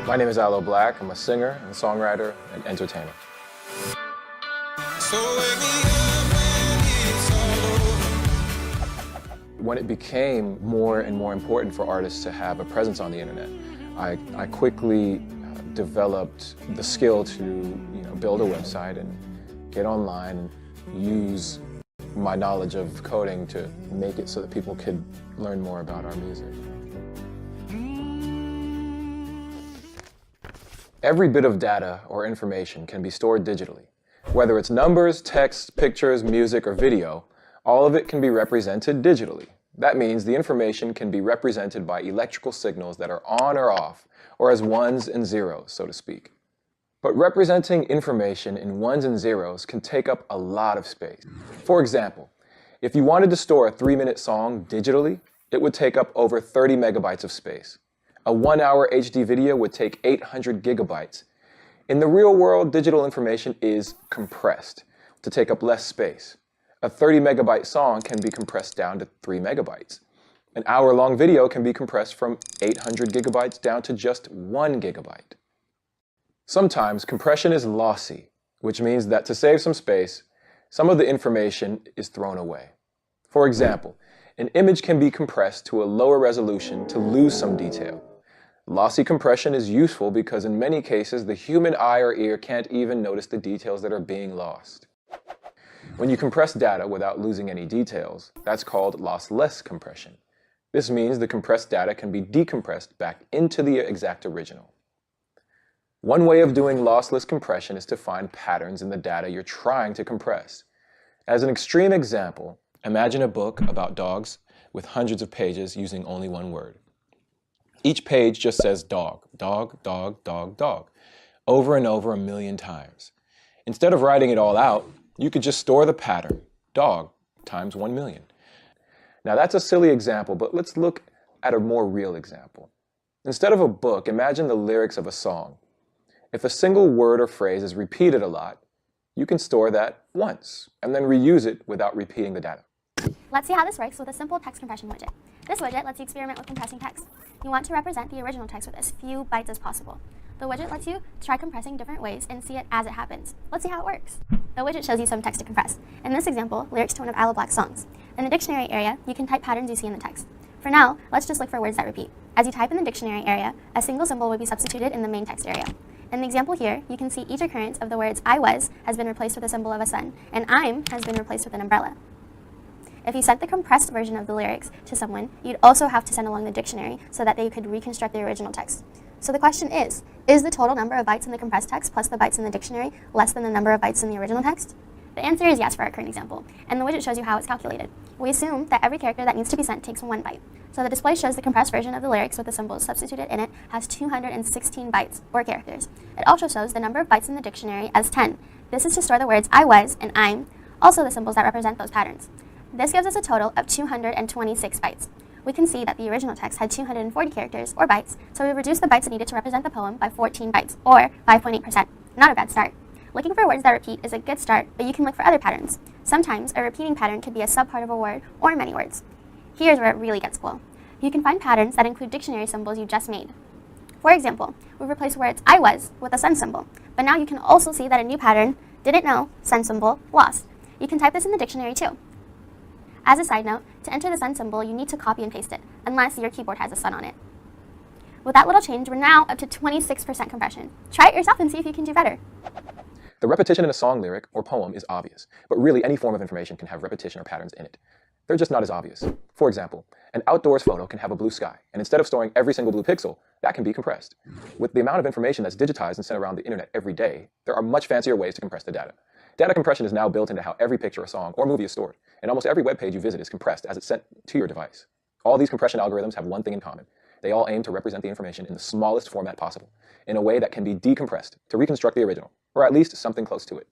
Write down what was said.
My name is Aloe Black. I'm a singer and songwriter and entertainer. When it became more and more important for artists to have a presence on the internet, I quickly developed the skill to build a website and get online and use my knowledge of coding to make it so that people could learn more about our music. Every bit of data or information can be stored digitally. Whether it's numbers, text, pictures, music, or video, all of it can be represented digitally. That means the information can be represented by electrical signals that are on or off, or as ones and zeros, so to speak. But representing information in ones and zeros can take up a lot of space. For example, if you wanted to store a 3-minute song digitally, it would take up over 30 megabytes of space. A 1-hour HD video would take 800 gigabytes. In the real world, digital information is compressed to take up less space. A 30 megabyte song can be compressed down to 3 megabytes. An hour-long video can be compressed from 800 gigabytes down to just 1 gigabyte. Sometimes compression is lossy, which means that to save some space, some of the information is thrown away. For example, an image can be compressed to a lower resolution to lose some detail. Lossy compression is useful because in many cases the human eye or ear can't even notice the details that are being lost. When you compress data without losing any details, that's called lossless compression. This means the compressed data can be decompressed back into the exact original. One way of doing lossless compression is to find patterns in the data you're trying to compress. As an extreme example, imagine a book about dogs with hundreds of pages using only one word. Each page just says dog, dog, dog, dog, dog, over and over 1,000,000 times. Instead of writing it all out, you could just store the pattern, dog times 1,000,000. Now that's a silly example, but let's look at a more real example. Instead of a book, imagine the lyrics of a song. If a single word or phrase is repeated a lot, you can store that once and then reuse it without repeating the data. Let's see how this works with a simple text compression widget. This widget lets you experiment with compressing text. You want to represent the original text with as few bytes as possible. The widget lets you try compressing different ways and see it as it happens. Let's see how it works. The widget shows you some text to compress. In this example, lyrics to one of Aloe Black's songs. In the dictionary area, you can type patterns you see in the text. For now, let's just look for words that repeat. As you type in the dictionary area, a single symbol will be substituted in the main text area. In the example here, you can see each occurrence of the words I was has been replaced with a symbol of a sun, and I'm has been replaced with an umbrella. If you sent the compressed version of the lyrics to someone, you'd also have to send along the dictionary so that they could reconstruct the original text. So the question is the total number of bytes in the compressed text plus the bytes in the dictionary less than the number of bytes in the original text? The answer is yes for our current example, and the widget shows you how it's calculated. We assume that every character that needs to be sent takes 1 byte. So the display shows the compressed version of the lyrics with the symbols substituted in it has 216 bytes, or characters. It also shows the number of bytes in the dictionary as 10. This is to store the words I was and I'm, also the symbols that represent those patterns. This gives us a total of 226 bytes. We can see that the original text had 240 characters, or bytes, so we reduced the bytes needed to represent the poem by 14 bytes, or 5.8%. Not a bad start. Looking for words that repeat is a good start, but you can look for other patterns. Sometimes a repeating pattern could be a subpart of a word or many words. Here's where it really gets cool. You can find patterns that include dictionary symbols you just made. For example, we replaced words I was with a sun symbol, but now you can also see that a new pattern, didn't know, sun symbol, lost. You can type this in the dictionary too. As a side note, to enter the sun symbol, you need to copy and paste it, unless your keyboard has a sun on it. With that little change, we're now up to 26% compression. Try it yourself and see if you can do better. The repetition in a song lyric or poem is obvious, but really any form of information can have repetition or patterns in it. They're just not as obvious. For example, an outdoors photo can have a blue sky, and instead of storing every single blue pixel, that can be compressed. With the amount of information that's digitized and sent around the internet every day, there are much fancier ways to compress the data. Data compression is now built into how every picture, a song, or movie is stored, and almost every web page you visit is compressed as it's sent to your device. All these compression algorithms have one thing in common. They all aim to represent the information in the smallest format possible, in a way that can be decompressed to reconstruct the original, or at least something close to it.